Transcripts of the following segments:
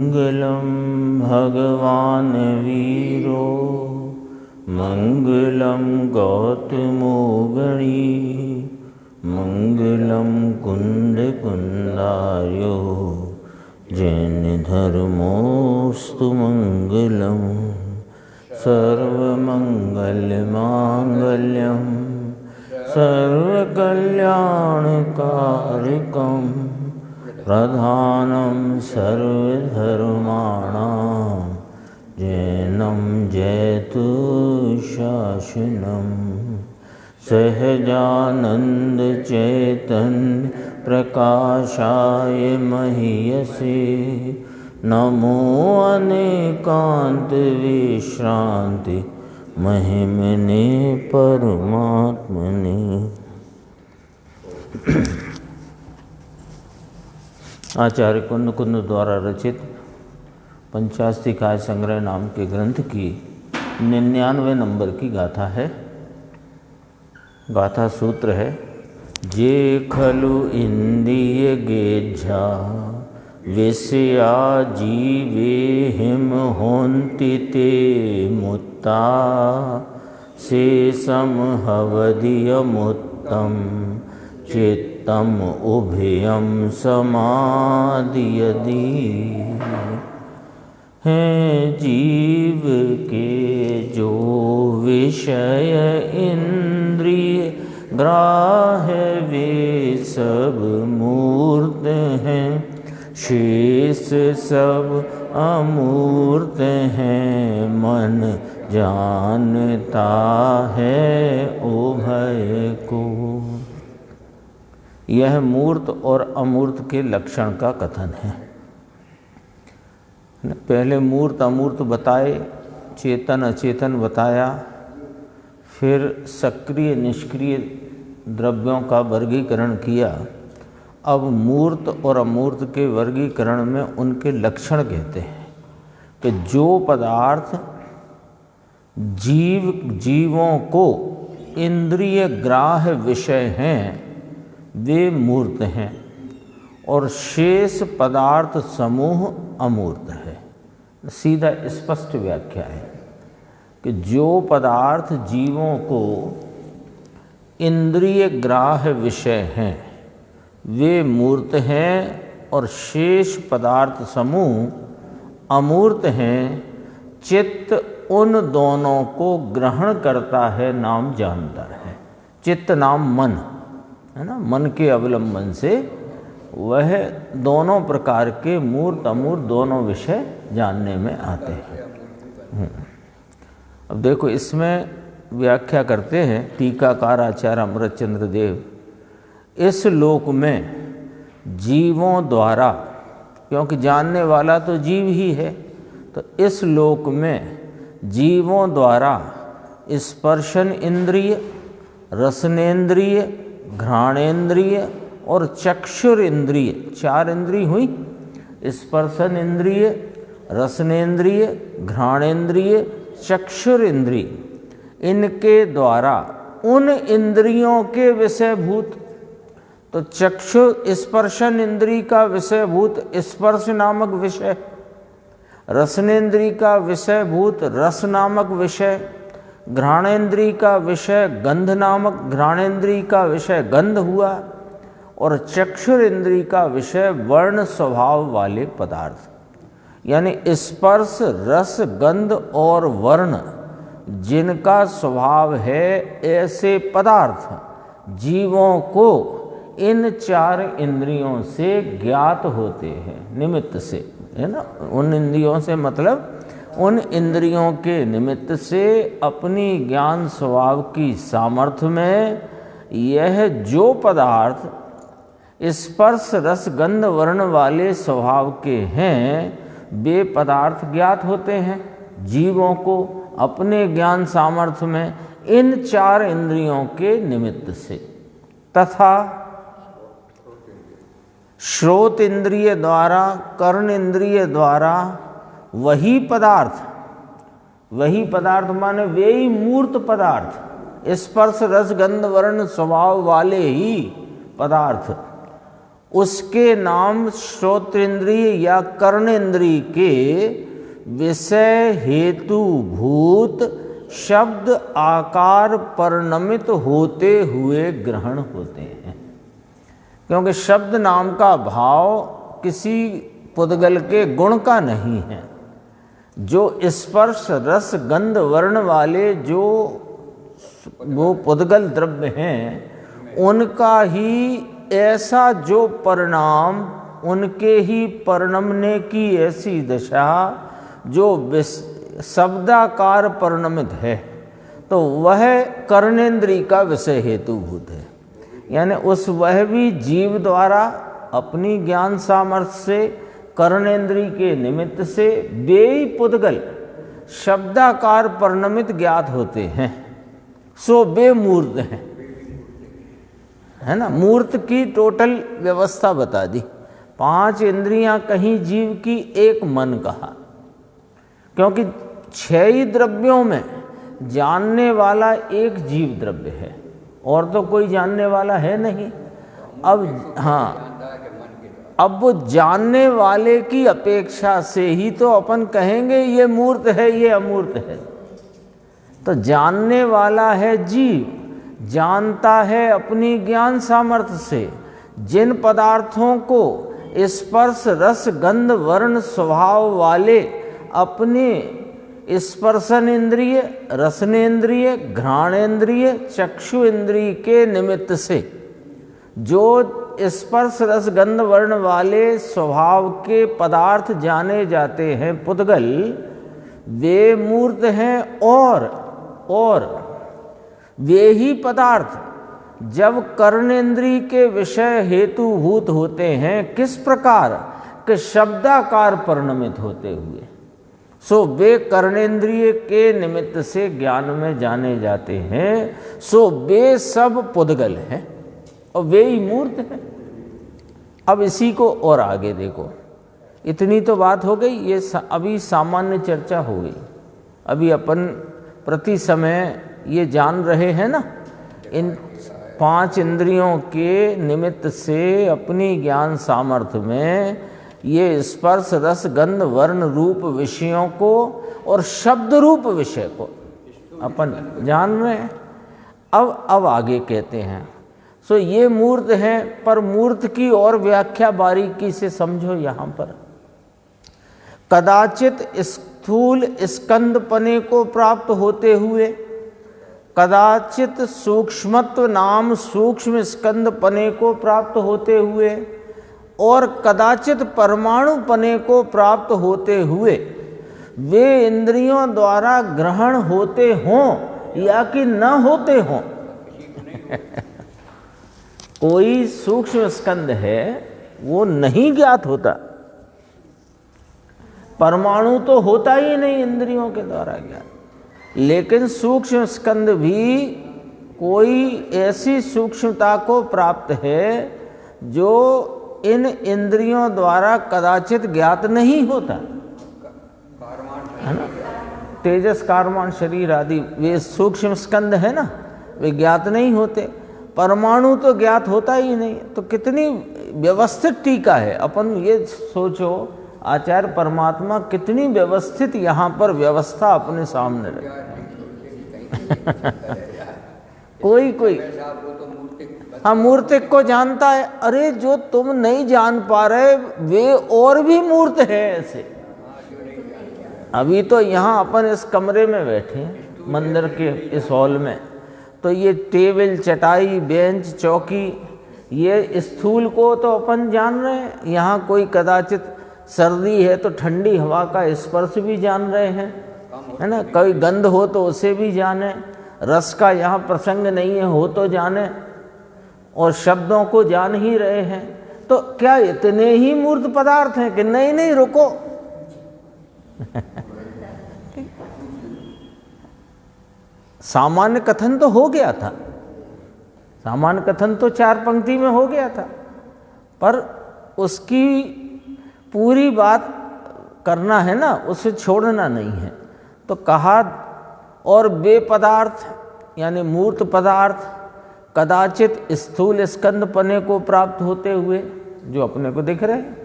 मंगलम भगवान वीरो मंगलम गौतमो गणी मंगलम कुंद कुंदार्यो जैन धर्मोस्तु मंगलम सर्वमंगल मांगल्यम सर्वकल्याणकारकम प्रधानं सर्वधर्माणां जैनं जयतु शासनं सहजानंद चैतन्य प्रकाशाय महीयसे नमो अनेकांत विश्रांति महिमने परमात्मने। आचार्य कुंद कुंद द्वारा रचित पंचास्तिकाय संग्रह नाम के ग्रंथ की 99 नंबर की गाथा है। गाथा सूत्र है, जे खलु इंद्रिय गेझा विषया जीवे हिम होन्ति ते मुत्ता शेषम हवदियमुत्तम चित्तम उभयम समाधियदि। हैं जीव के जो विषय इंद्रिय ग्राह्य वे सब मूर्त हैं, शेष सब अमूर्त हैं। मन जानता है उभय को। यह मूर्त और अमूर्त के लक्षण का कथन है। पहले मूर्त अमूर्त बताए, चेतन अचेतन बताया, फिर सक्रिय निष्क्रिय द्रव्यों का वर्गीकरण किया। अब मूर्त और अमूर्त के वर्गीकरण में उनके लक्षण कहते हैं कि जो पदार्थ जीवों को इंद्रिय ग्राह्य विषय हैं वे मूर्त हैं और शेष पदार्थ समूह अमूर्त है। सीधा स्पष्ट व्याख्या है कि जो पदार्थ जीवों को इंद्रिय ग्राह्य विषय हैं वे मूर्त हैं और शेष पदार्थ समूह अमूर्त हैं। चित्त उन दोनों को ग्रहण करता है, नाम जानता है। चित्त नाम मन है ना, मन के अवलंबन से वह दोनों प्रकार के मूर्त अमूर्त दोनों विषय जानने में आते हैं। अब देखो, इसमें व्याख्या करते हैं टीकाकार आचार्य अमृतचंद्र देव। इस लोक में जीवों द्वारा, क्योंकि जानने वाला तो जीव ही है, तो इस लोक में जीवों द्वारा स्पर्शन इंद्रिय, रसनेन्द्रिय, घ्राणेन्द्रिय और चक्षुर इंद्रिय, 4 इंद्रिय हुई। स्पर्शन इंद्रिय, रसनेन्द्रिय, घ्राणेन्द्रिय, चक्षुर इंद्रिय, इनके द्वारा उन इंद्रियों के विषयभूत, तो चक्षु स्पर्शन इंद्रिय का विषयभूत स्पर्श नामक विषय, रसनेन्द्रिय का विषयभूत रस नामक विषय, घ्राणेन्द्रिय का विषय गंध नामक घ्राणेन्द्रिय का विषय गंध हुआ, और चक्षुर इंद्रिय का विषय वर्ण स्वभाव वाले पदार्थ। यानी स्पर्श, रस, गंध और वर्ण जिनका स्वभाव है, ऐसे पदार्थ जीवों को इन 4 इंद्रियों से ज्ञात होते हैं, निमित्त से, है ना। उन इंद्रियों से मतलब उन इंद्रियों के निमित्त से अपनी ज्ञान स्वभाव की सामर्थ्य में यह जो पदार्थ स्पर्श रस गंध वर्ण वाले स्वभाव के हैं वे पदार्थ ज्ञात होते हैं जीवों को अपने ज्ञान सामर्थ्य में इन 4 इंद्रियों के निमित्त से। तथा श्रोत इंद्रिय द्वारा, कर्ण इंद्रिय द्वारा वही पदार्थ माने वे ही मूर्त पदार्थ, स्पर्श रस गंध वर्ण स्वभाव वाले ही पदार्थ उसके नाम श्रोत्रेंद्रिय या कर्णेंद्रिय के विषय हेतु भूत शब्द आकार परिणमित होते हुए ग्रहण होते हैं। क्योंकि शब्द नाम का भाव किसी पुद्गल के गुण का नहीं है। जो स्पर्श रस गंध वर्ण वाले जो वो पुद्गल द्रव्य हैं, उनका ही ऐसा जो परिणाम, उनके ही परिणमने की ऐसी दशा जो शब्दाकार परिणमित है, तो वह कर्णेंद्रिय का विषय हेतुभूत है। यानी उस वह भी जीव द्वारा अपनी ज्ञान सामर्थ्य से कर्णेंद्रिय के निमित्त से वे पुद्गल शब्दाकार परिणमित ज्ञात होते हैं, सो वे मूर्त हैं, है ना। मूर्त की टोटल व्यवस्था बता दी। 5 इंद्रियां कहीं जीव की, एक मन कहा, क्योंकि 6 ही द्रव्यों में जानने वाला एक जीव द्रव्य है, और तो कोई जानने वाला है नहीं। अब हाँ, अब वो जानने वाले की अपेक्षा से ही तो अपन कहेंगे ये मूर्त है, ये अमूर्त है। तो जानने वाला है जीव, जानता है अपनी ज्ञान सामर्थ्य से जिन पदार्थों को स्पर्श रस गंध वर्ण स्वभाव वाले अपने स्पर्शन इंद्रिय, रसनेन्द्रिय, घ्राणेन्द्रिय, चक्षु इंद्रिय के निमित्त से जो स्पर्श रस गंध वर्ण वाले स्वभाव के पदार्थ जाने जाते हैं पुद्गल, वे मूर्त हैं। और वे ही पदार्थ जब कर्णेंद्रिय के विषय हेतुभूत होते हैं, किस प्रकार के शब्दाकार परिणमित होते हुए, सो वे कर्णेंद्रिय के निमित्त से ज्ञान में जाने जाते हैं, सो वे सब पुद्गल हैं और वे ही मूर्त हैं। अब इसी को और आगे देखो, इतनी तो बात हो गई, ये अभी सामान्य चर्चा हो गई। अभी अपन प्रति समय ये जान रहे हैं ना, इन 5 इंद्रियों के निमित्त से अपनी ज्ञान सामर्थ्य में ये स्पर्श रस गंध वर्ण रूप विषयों को और शब्द रूप विषय को अपन जान रहे हैं। अब आगे कहते हैं, सो ये मूर्त हैं, पर मूर्त की और व्याख्या बारीकी से समझो। यहाँ पर कदाचित स्थूल स्कंदपने को प्राप्त होते हुए, कदाचित सूक्ष्मत्व नाम सूक्ष्म स्कंदपने को प्राप्त होते हुए, और कदाचित परमाणुपने को प्राप्त होते हुए वे इंद्रियों द्वारा ग्रहण होते हों या कि न होते हों। कोई सूक्ष्म स्कंद है वो नहीं ज्ञात होता, परमाणु तो होता ही नहीं इंद्रियों के द्वारा ज्ञात, लेकिन सूक्ष्म स्कंद भी कोई ऐसी सूक्ष्मता को प्राप्त है जो इन इंद्रियों द्वारा कदाचित ज्ञात नहीं होता, है ना। तेजस कारमान शरीर आदि वे सूक्ष्म स्कंद है ना, वे ज्ञात नहीं होते। परमाणु तो ज्ञात होता ही नहीं। तो कितनी व्यवस्थित टीका है। अपन ये सोचो, आचार्य परमात्मा कितनी व्यवस्थित यहाँ पर व्यवस्था अपने सामने रखते। कोई हाँ मूर्तिक को जानता है, अरे जो तुम नहीं जान पा रहे वे और भी मूर्त है ऐसे। अभी तो यहाँ अपन इस कमरे में बैठे हैं मंदिर के इस हॉल में, तो ये टेबल चटाई बेंच चौकी ये स्थूल को तो अपन जान रहे हैं। यहाँ कोई कदाचित सर्दी है तो ठंडी हवा का स्पर्श भी जान रहे हैं, है ना। कोई गंध हो तो उसे भी जाने, रस का यहाँ प्रसंग नहीं है हो तो जाने, और शब्दों को जान ही रहे हैं। तो क्या इतने ही मूर्त पदार्थ हैं कि नहीं रुको। सामान्य कथन तो हो गया था, सामान्य कथन तो 4 पंक्ति में हो गया था, पर उसकी पूरी बात करना है ना, उसे छोड़ना नहीं है। तो कहा और वे पदार्थ यानी मूर्त पदार्थ कदाचित स्थूल स्कंदपने को प्राप्त होते हुए, जो अपने को दिख रहे हैं।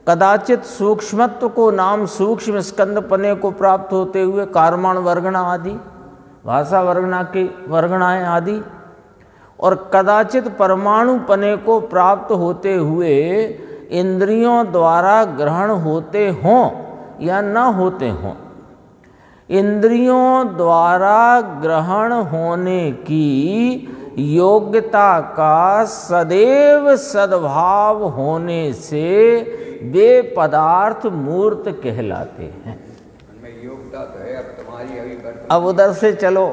कदाचित सूक्ष्मत्व को नाम सूक्ष्म स्कंदपने को प्राप्त होते हुए कारमाण वर्गणा आदि, भाषा वर्गणा की वर्गणाएँ आदि, और कदाचित परमाणुपने को प्राप्त होते हुए इंद्रियों द्वारा ग्रहण होते हों या न होते हों। इंद्रियों द्वारा ग्रहण होने की योग्यता का सदैव सद्भाव होने से वे पदार्थ मूर्त कहलाते हैं। योग्यता तो है, अब तुम्हारी अभी अब उधर से चलो,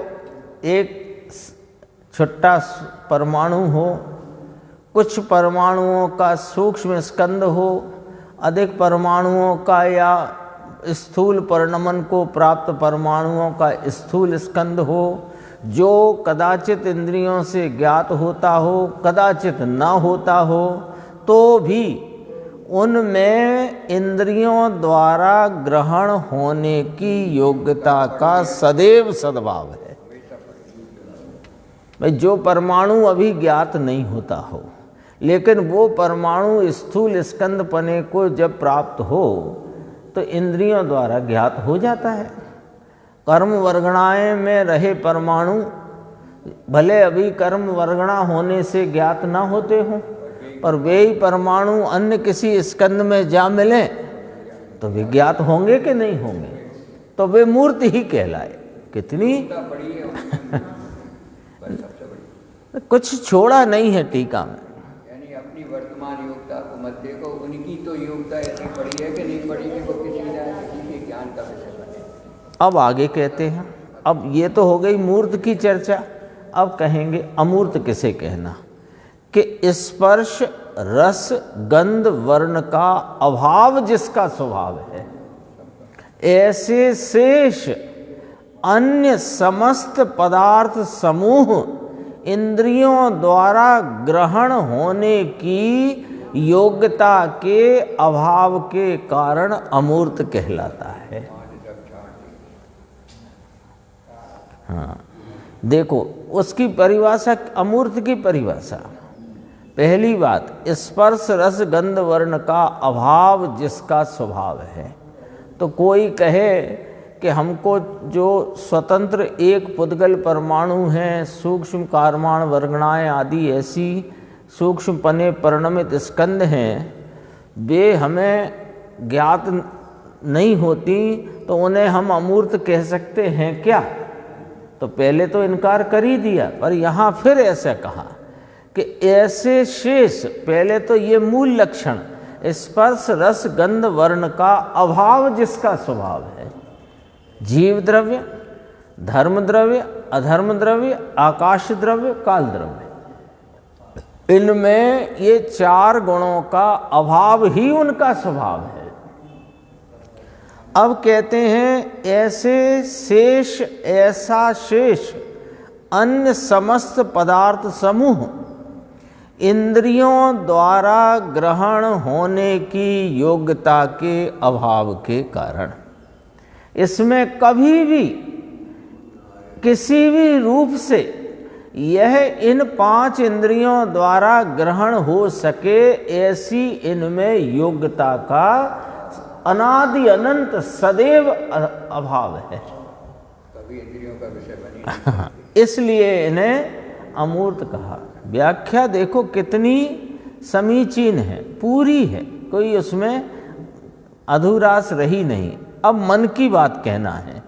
एक छोटा परमाणु हो, कुछ परमाणुओं का सूक्ष्म स्कंद हो, अधिक परमाणुओं का या स्थूल परिणमन को प्राप्त परमाणुओं का स्थूल स्कंद हो, जो कदाचित इंद्रियों से ज्ञात होता हो, कदाचित न होता हो, तो भी उनमें इंद्रियों द्वारा ग्रहण होने की योग्यता का सदैव सद्भाव है। भाई जो परमाणु अभी ज्ञात नहीं होता हो, लेकिन वो परमाणु स्थूल स्कंदपने को जब प्राप्त हो तो इंद्रियों द्वारा ज्ञात हो जाता है। कर्म वर्गणाएँ में रहे परमाणु भले अभी कर्म वर्गणा होने से ज्ञात ना होते हों, पर वे ही परमाणु अन्य किसी स्कंद में जा मिलें तो वे ज्ञात होंगे कि नहीं होंगे, तो वे मूर्ति ही कहलाए। कितनी कुछ छोड़ा नहीं है टीका में। यानी अपनी वर्तमान योग्यता को मत देखो, उनकी तो योग्यता ऐसी पड़ी है कि नहीं पड़ी कि वो किसी के ज्ञान का विषय बने। अब आगे कहते हैं, अब ये तो हो गई मूर्त की चर्चा, अब कहेंगे अमूर्त किसे कहना, कि स्पर्श रस गंध वर्ण का अभाव जिसका स्वभाव है, ऐसे शेष अन्य समस्त पदार्थ समूह इंद्रियों द्वारा ग्रहण होने की योग्यता के अभाव के कारण अमूर्त कहलाता है। हाँ, देखो उसकी परिभाषा, अमूर्त की परिभाषा। पहली बात, स्पर्श रस गंध वर्ण का अभाव जिसका स्वभाव है। तो कोई कहे कि हमको जो स्वतंत्र एक पुद्गल परमाणु हैं, सूक्ष्म कारमाण वर्गणाएँ आदि ऐसी सूक्ष्म पने परिणमित स्कंद हैं, वे हमें ज्ञात नहीं होती, तो उन्हें हम अमूर्त कह सकते हैं क्या? तो पहले तो इनकार कर ही दिया, पर यहाँ फिर ऐसा कहा कि ऐसे शेष, पहले तो ये मूल लक्षण स्पर्श रस गंध वर्ण का अभाव जिसका स्वभाव है, जीव द्रव्य, धर्म द्रव्य, अधर्म द्रव्य, आकाश द्रव्य, काल द्रव्य, इनमें ये चार गुणों का अभाव ही उनका स्वभाव है। अब कहते हैं ऐसे शेष, ऐसा शेष अन्य समस्त पदार्थ समूह इंद्रियों द्वारा ग्रहण होने की योग्यता के अभाव के कारण इसमें कभी भी किसी भी रूप से यह इन पांच इंद्रियों द्वारा ग्रहण हो सके, ऐसी इनमें योग्यता का अनादि अनंत सदैव अभाव है। कभी इंद्रियों का विषय बनी इसलिए इन्हें अमूर्त कहा। व्याख्या देखो कितनी समीचीन है, पूरी है, कोई उसमें अधूरास रही नहीं। अब मन की बात कहना है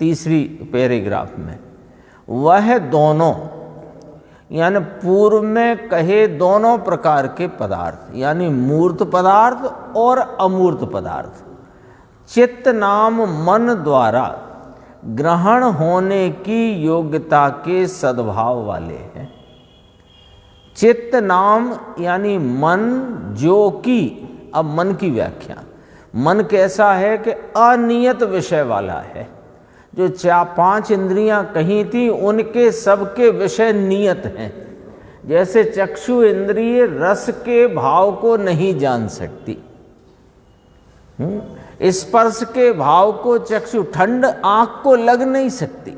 तीसरी पैराग्राफ में, वह दोनों यानी पूर्व में कहे दोनों प्रकार के पदार्थ, यानी मूर्त पदार्थ और अमूर्त पदार्थ, चित्त नाम मन द्वारा ग्रहण होने की योग्यता के सद्भाव वाले हैं। चित्त नाम यानी मन, जो कि, अब मन की व्याख्या, मन कैसा है कि अनियत विषय वाला है। जो पांच इंद्रियां कही थी उनके सबके विषय नियत हैं। जैसे चक्षु इंद्रिय रस के भाव को नहीं जान सकती, स्पर्श के भाव को चक्षु, ठंड आंख को लग नहीं सकती,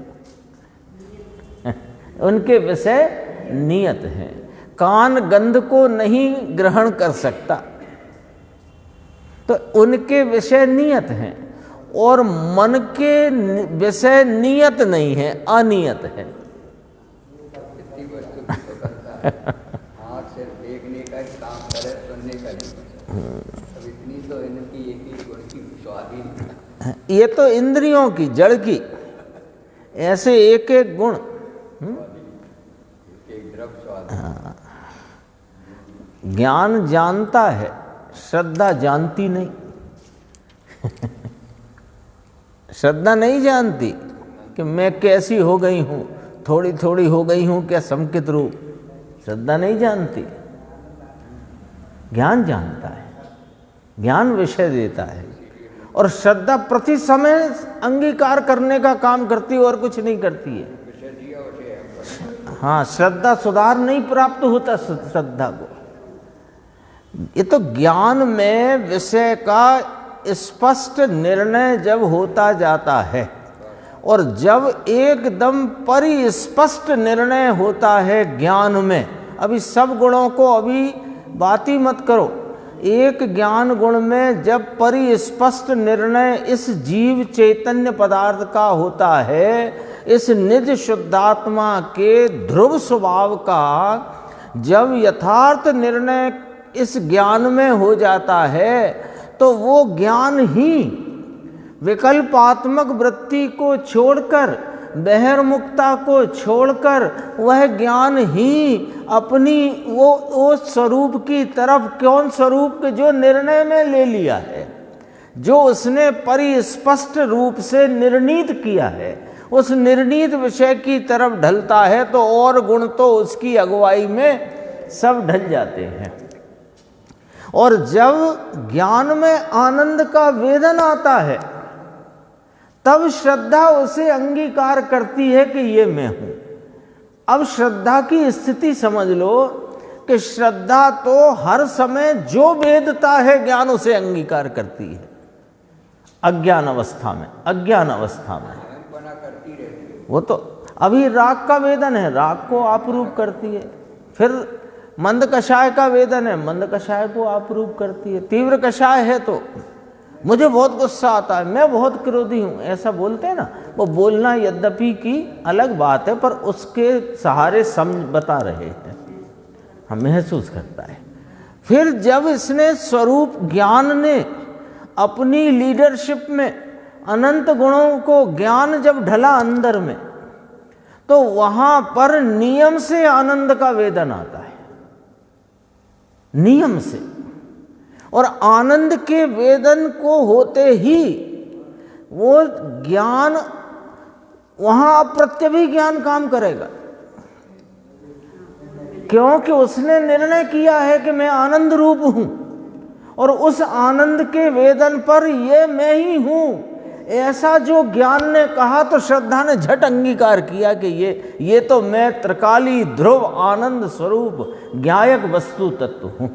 उनके विषय नियत हैं। कान गंध को नहीं ग्रहण कर सकता, तो उनके विषय नियत हैं, और मन के विषय नियत नहीं है, अनियत है। इतनी वस्तु की तो करता है, आँख से देखने का ही काम करे, सुनने का नहीं। अब इतनी तो इनकी एक ही गुण की स्वाधीन, ये तो इंद्रियों की जड़ की ऐसे एक एक गुण, एक द्रव स्वाधीन। ज्ञान जानता है, श्रद्धा जानती नहीं। श्रद्धा नहीं जानती कि मैं कैसी हो गई हूँ, थोड़ी थोड़ी हो गई हूँ क्या संकित रूप, श्रद्धा नहीं जानती। ज्ञान जानता है, ज्ञान विषय देता है, और श्रद्धा प्रति समय अंगीकार करने का काम करती है और कुछ नहीं करती है। हाँ, श्रद्धा सुधार नहीं प्राप्त होता श्रद्धा को। ये तो ज्ञान में विषय का स्पष्ट निर्णय जब होता जाता है, और जब एकदम परिस्पष्ट निर्णय होता है ज्ञान में, अभी सब गुणों को अभी बात ही मत करो, एक ज्ञान गुण में जब परिस्पष्ट निर्णय इस जीव चैतन्य पदार्थ का होता है, इस निज शुद्धात्मा के ध्रुव स्वभाव का जब यथार्थ निर्णय इस ज्ञान में हो जाता है, तो वो ज्ञान ही विकल्पात्मक वृत्ति को छोड़कर, बहिर्मुखता को छोड़कर, वह ज्ञान ही अपनी वो स्वरूप की तरफ, कौन स्वरूप के जो निर्णय में ले लिया है, जो उसने परिस्पष्ट रूप से निर्णीत किया है, उस निर्णीत विषय की तरफ ढलता है, तो और गुण तो उसकी अगुवाई में सब ढल जाते हैं। और जब ज्ञान में आनंद का वेदन आता है, तब श्रद्धा उसे अंगीकार करती है कि ये मैं हूं। अब श्रद्धा की स्थिति समझ लो कि श्रद्धा तो हर समय जो वेदता है ज्ञान उसे अंगीकार करती है। अज्ञान अवस्था में, अज्ञान अवस्था में करती रहती है। वो तो अभी राग का वेदन है, राग को आपरूप करती है। फिर मंद कषाय का वेदन है, मंद कषाय को आपरूप करती है। तीव्र कषाय है तो मुझे बहुत गुस्सा आता है, मैं बहुत क्रोधी हूँ, ऐसा बोलते हैं ना, वो बोलना यद्यपि की अलग बात है, पर उसके सहारे समझ बता रहे हैं, हम महसूस करता है। फिर जब इसने स्वरूप ज्ञान ने अपनी लीडरशिप में अनंत गुणों को ज्ञान जब ढला अंदर में, तो वहां पर नियम से आनंद का वेदन आता है, नियम से। और आनंद के वेदन को होते ही वो ज्ञान, वहां अप्रत्यभी ज्ञान काम करेगा, क्योंकि उसने निर्णय किया है कि मैं आनंद रूप हूं, और उस आनंद के वेदन पर ये मैं ही हूं, ऐसा जो ज्ञान ने कहा, तो श्रद्धा ने झट अंगीकार किया कि ये तो मैं त्रिकाली ध्रुव आनंद स्वरूप ज्ञायक वस्तु तत्व हूं।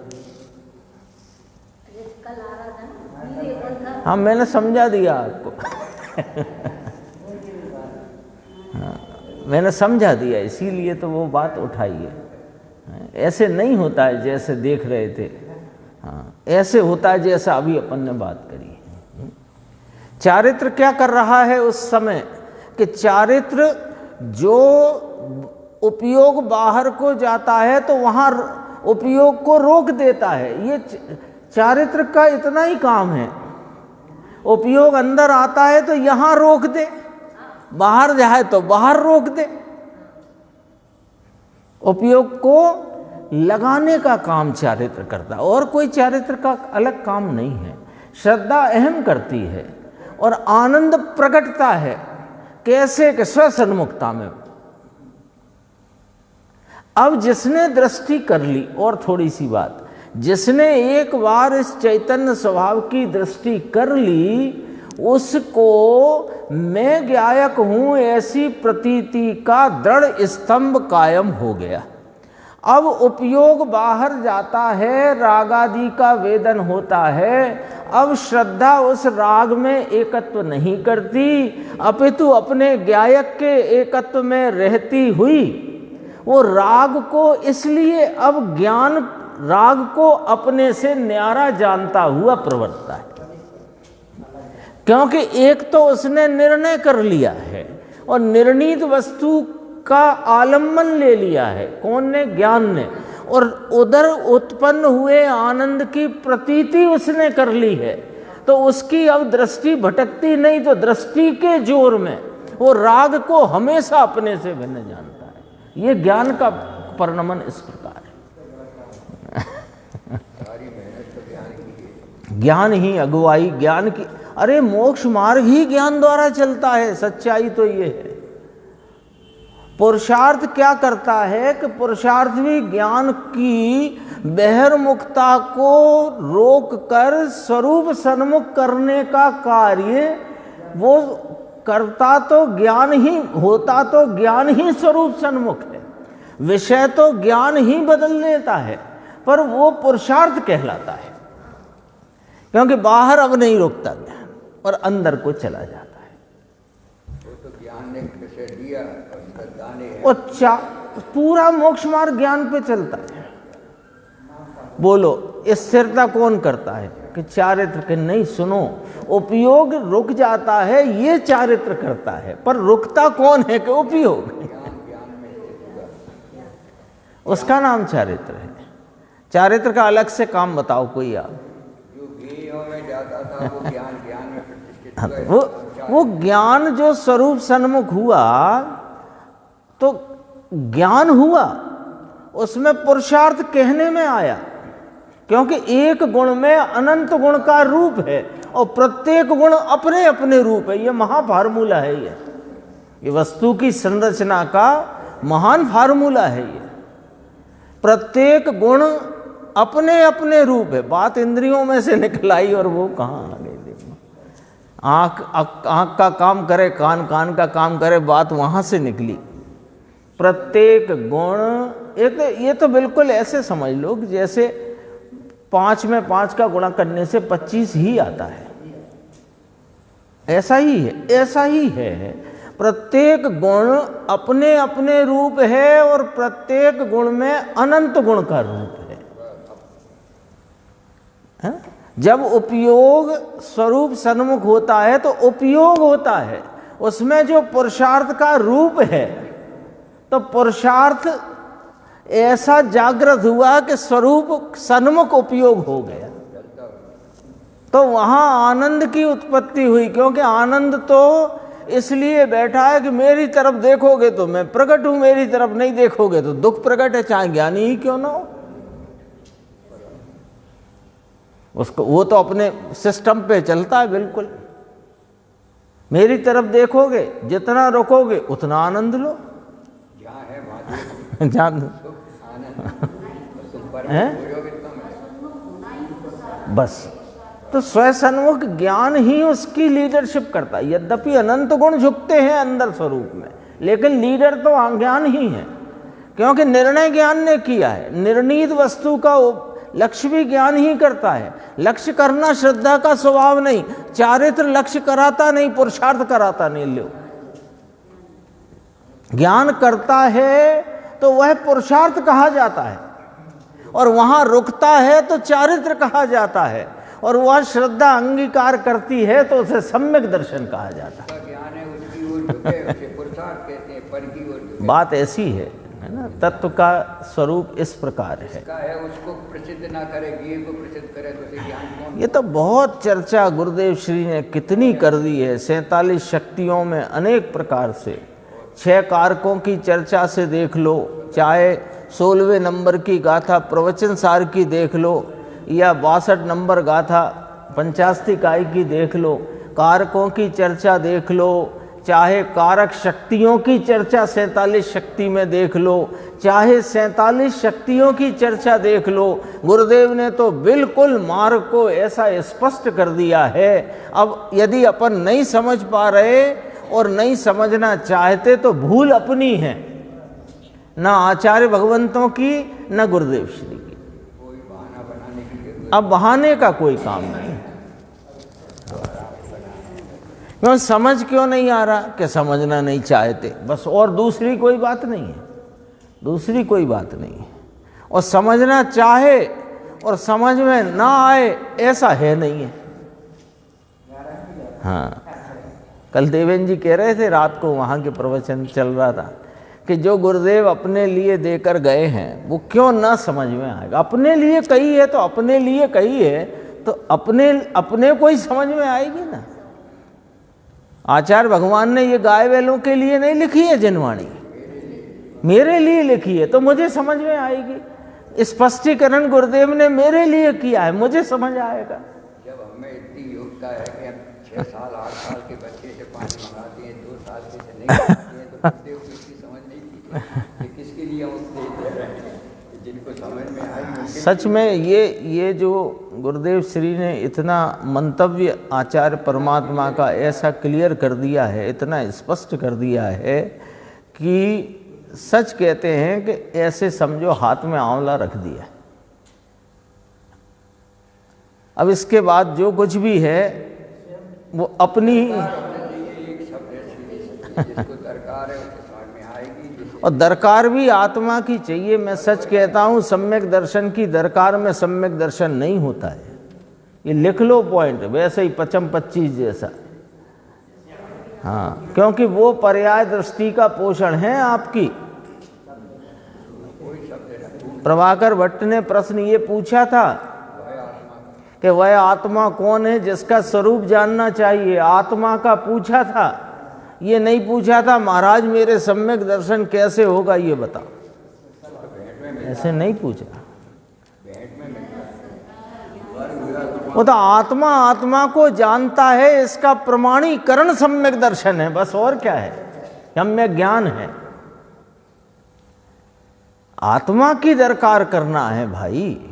हाँ, मैंने समझा दिया आपको। हाँ, मैंने समझा दिया, इसीलिए तो वो बात उठाई है। ऐसे नहीं होता है जैसे देख रहे थे, हाँ, ऐसे होता है जैसा अभी अपन ने बात करी। चारित्र क्या कर रहा है उस समय कि चारित्र जो उपयोग बाहर को जाता है तो वहाँ उपयोग को रोक देता है। ये चारित्र का इतना ही काम है। उपयोग अंदर आता है तो यहाँ रोक दे, बाहर जाए तो बाहर रोक दे। उपयोग को लगाने का काम चारित्र करता है, और कोई चारित्र का अलग काम नहीं है। श्रद्धा अहम करती है और आनंद प्रकटता है, कैसे कि स्वसन्मुखता में। अब जिसने दृष्टि कर ली, और थोड़ी सी बात, जिसने एक बार इस चैतन्य स्वभाव की दृष्टि कर ली, उसको मैं ज्ञायक हूं ऐसी प्रतीति का दृढ़ स्तंभ कायम हो गया। अब उपयोग बाहर जाता है, रागादि का वेदन होता है। अब श्रद्धा उस राग में एकत्व नहीं करती, अपितु अपने ज्ञायक के एकत्व में रहती हुई वो राग को इसलिए अब ज्ञान राग को अपने से न्यारा जानता हुआ प्रवर्तता है, क्योंकि एक तो उसने निर्णय कर लिया है और निर्णीत वस्तु का आलम्बन ले लिया है। कौन ने? ज्ञान ने। और उधर उत्पन्न हुए आनंद की प्रतीति उसने कर ली है, तो उसकी अब दृष्टि भटकती नहीं, तो दृष्टि के जोर में वो राग को हमेशा अपने से भिन्न जानता है। ये ज्ञान का परिणमन इस प्रकार है। ज्ञान ही अगुवाई, ज्ञान की, अरे मोक्ष मार्ग ही ज्ञान द्वारा चलता है। सच्चाई तो ये है। पुरुषार्थ क्या करता है कि पुरुषार्थ भी ज्ञान की बहिर्मुखता को रोक कर स्वरूप सन्मुख करने का कार्य वो करता, तो ज्ञान ही होता, तो ज्ञान ही स्वरूप सन्मुख है। विषय तो ज्ञान ही बदल देता है, पर वो पुरुषार्थ कहलाता है, क्योंकि बाहर अब नहीं रोकता ज्ञान और अंदर को चला जाता है। तो ज्ञान ने विषय दिया और दाने हैं। और पूरा मोक्ष मार्ग ज्ञान पे चलता है। बोलो, स्थिरता कौन करता है? कि चारित्र के नहीं, सुनो, उपयोग रुक जाता है, ये चारित्र करता है, पर रुकता कौन है? कि उपयोग। उसका नाम चारित्र है। चारित्र का अलग से काम बताओ कोई आप। जो ज्ञेयों में जाता था वो ज्ञान में प्रतिष्ठित हुआ। वो ज्ञान जो स्वरूप सन्मुख हुआ, तो ज्ञान हुआ, उसमें पुरुषार्थ कहने में आया, क्योंकि एक गुण में अनंत गुण का रूप है और प्रत्येक गुण अपने अपने रूप है। ये महा फार्मूला है। ये वस्तु की संरचना का महान फार्मूला है। ये प्रत्येक गुण अपने अपने रूप है। बात इंद्रियों में से निकलाई और वो कहाँ आ गई? देखो, आँख का काम करे, कान कान का काम करे, बात वहाँ से निकली। प्रत्येक गुण, ये तो बिल्कुल ऐसे समझ लो कि जैसे 5 में 5 का गुणा करने से 25 ही आता है। ऐसा ही है, ऐसा ही है। प्रत्येक गुण अपने अपने रूप है और प्रत्येक गुण में अनंत गुण का रूप है। जब उपयोग स्वरूप सन्मुख होता है तो उपयोग होता है, उसमें जो पुरुषार्थ का रूप है, तो पुरुषार्थ ऐसा जागृत हुआ कि स्वरूप सन्मुख उपयोग हो गया, तो वहां आनंद की उत्पत्ति हुई। क्योंकि आनंद तो इसलिए बैठा है कि मेरी तरफ देखोगे तो मैं प्रकट हूं, मेरी तरफ नहीं देखोगे तो दुख प्रकट है, चाहे ज्ञानी ही क्यों ना हो। उसको वो तो अपने सिस्टम पे चलता है बिल्कुल। मेरी तरफ देखोगे, जितना रोकोगे उतना आनंद लो। जान दो बस। तो स्वसन्मुख ज्ञान ही उसकी लीडरशिप करता है। यद्यपि अनंत गुण झुकते हैं अंदर स्वरूप में, लेकिन लीडर तो ज्ञान ही है, क्योंकि निर्णय ज्ञान ने किया है। निर्णीत वस्तु का लक्ष्य भी ज्ञान ही करता है। लक्ष्य करना श्रद्धा का स्वभाव नहीं, चारित्र लक्ष्य कराता नहीं, पुरुषार्थ कराता नहीं। लो, ज्ञान करता है तो वह पुरुषार्थ कहा जाता है, और वहां रुकता है तो चारित्र कहा जाता है, और वह श्रद्धा अंगीकार करती है तो उसे सम्यक दर्शन कहा जाता है। ज्ञान है उसकी ओर झुके, उसे पुरुषार्थ कहते हैं, पर की ओर झुके। बात ऐसी है ना। तत्व का स्वरूप इस प्रकार है। उसको प्रसिद्ध ना करे, ज्ञेय को प्रसिद्ध करे तो उसे ज्ञान कौन? ये तो बहुत चर्चा गुरुदेव श्री ने कितनी कर दी है। 47 शक्तियों में अनेक प्रकार से 6 कारकों की चर्चा से देख लो, चाहे 16वें नंबर की गाथा प्रवचन सार की देख लो, या 62 नंबर गाथा पंचास्तिकाई की देख लो, कारकों की चर्चा देख लो, चाहे कारक शक्तियों की चर्चा 47 शक्ति में देख लो, चाहे 47 शक्तियों की चर्चा देख लो। गुरुदेव ने तो बिल्कुल मार्ग को ऐसा स्पष्ट कर दिया है। अब यदि अपन नहीं समझ पा रहे और नहीं समझना चाहते तो भूल अपनी है, ना आचार्य भगवंतों की, ना गुरुदेव श्री की। कोई बहाना बनाने की अब बहाने का कोई काम नहीं। क्यों समझ क्यों नहीं आ रहा? कि समझना नहीं चाहते, बस, और दूसरी कोई बात नहीं है। दूसरी कोई बात नहीं है। और समझना चाहे और समझ में ना आए ऐसा है नहीं है। हाँ, कल देवेंद्र जी कह रहे थे, रात को वहाँ के प्रवचन चल रहा था कि जो गुरुदेव अपने लिए देकर गए हैं वो क्यों ना समझ में आएगा। अपने लिए कही है तो अपने लिए कही है तो अपने को ही समझ में आएगी ना। आचार्य भगवान ने ये गाय बैलों के लिए नहीं लिखी है जिनवाणी, मेरे लिए लिखी है तो मुझे समझ में आएगी। स्पष्टीकरण गुरुदेव ने मेरे लिए किया है, मुझे समझ आएगा। जब हमें इतनी योग्यता है कि हम 6 साल 8 साल के बच्चे से पानी मंगाते हैं, 2 साल के से नहीं मंगाते हैं, तो गुरुदेव को इसकी समझ नहीं थी कि किसके लिए हम उपदेश दे रहे हैं, जिनको समझ में आई। सच में ये जो गुरुदेव श्री ने इतना मंतव्य आचार्य परमात्मा का ऐसा क्लियर कर दिया है, इतना स्पष्ट कर दिया है कि सच कहते हैं कि ऐसे समझो हाथ में आंवला रख दिया। अब इसके बाद जो कुछ भी है वो अपनी एक शब्द जिसको दरकार है उसको समझ में आएगी। और दरकार भी आत्मा की चाहिए। मैं सच कहता हूँ, सम्यक दर्शन की दरकार में सम्यक दर्शन नहीं होता है। ये लिख लो पॉइंट, वैसे ही पचम 25 जैसा। हाँ, क्योंकि वो पर्याय दृष्टि का पोषण है आपकी। प्रभाकर भट्ट ने प्रश्न ये पूछा था कि वह आत्मा कौन है जिसका स्वरूप जानना चाहिए। आत्मा का पूछा था, ये नहीं पूछा था महाराज मेरे सम्यक दर्शन कैसे होगा ये बताओ। ऐसे नहीं पूछा। वो तो आत्मा को जानता है, इसका प्रमाणीकरण सम्यक दर्शन है, बस और क्या है, सम्यक ज्ञान है। आत्मा की दरकार करना है भाई।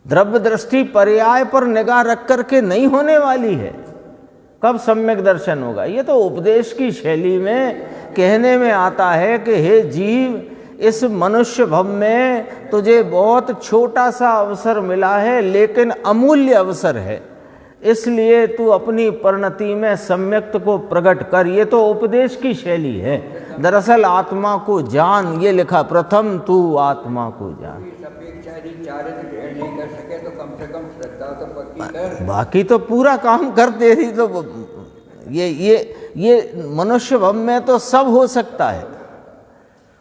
द्रव्य दृष्टि पर्याय पर निगाह रख करके नहीं होने वाली है। कब सम्यक दर्शन होगा? ये तो उपदेश की शैली में कहने में आता है कि हे जीव, इस मनुष्य भव में तुझे बहुत छोटा सा अवसर मिला है, लेकिन अमूल्य अवसर है, इसलिए तू अपनी परिणति में सम्यक्त को प्रकट कर। ये तो उपदेश की शैली है। दरअसल आत्मा को जान, ये लिखा, प्रथम तू आत्मा को जान। नहीं कर सके तो कम से कम श्रद्धा तो पक्की कर, बाकी तो पूरा काम कर दे रही। तो ये मनुष्य भव में तो सब हो सकता है।